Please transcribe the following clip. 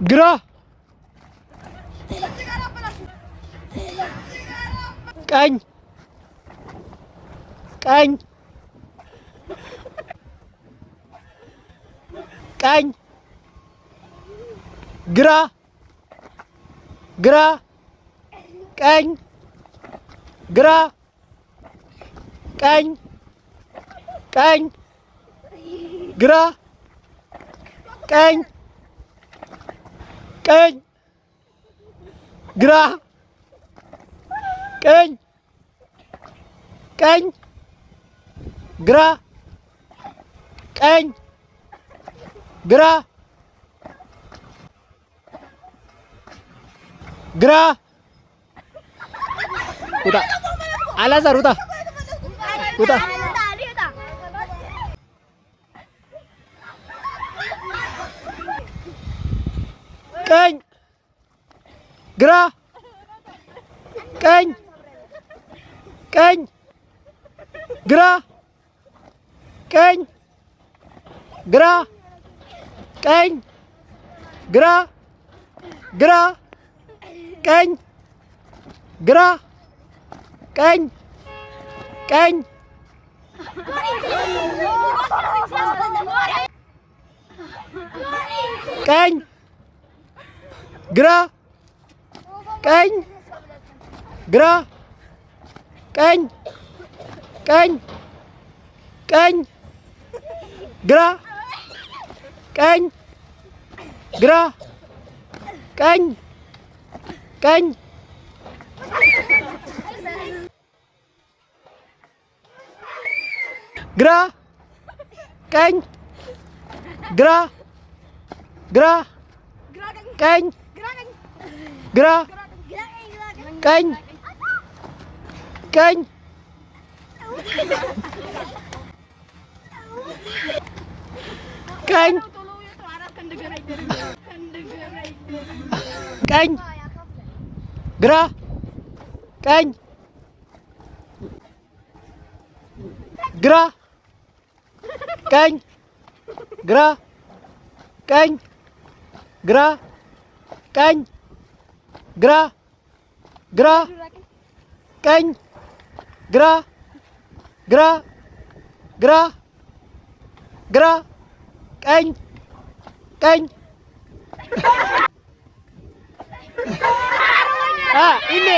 ግራ ቀኝ ቀኝ ቀኝ ግራ ግራ ቀኝ ግራ ቀኝ ቀኝ ግራ ቀኝ ቀኝ ግራ ቀኝ ቀኝ ግራ ቀኝ ግራ ግራ ውጣ አላዛር ውጣ ውጣ ቀኝ ግራ ቀኝ ቀኝ ግራ ቀኝ ግራ ቀኝ ግራ ግራ ቀኝ ግራ ቀኝ ቀኝ ቀኝ ግራ ቀኝ ግራ ቀኝ ቀኝ ቀኝ ግራ ቀኝ ግራ ቀኝ ቀኝ ግራ ቀኝ ግራ ግራ ቀኝ ግራ ቀኝ ቀኝ ቀኝ ቀኝ ግራ ቀኝ ግራ ቀኝ ግራ ቀኝ ግራ ቀኝ ግራ ግራ ቀኝ ግራ ግራ ግራ ግራ ቀኝ ቀኝ ini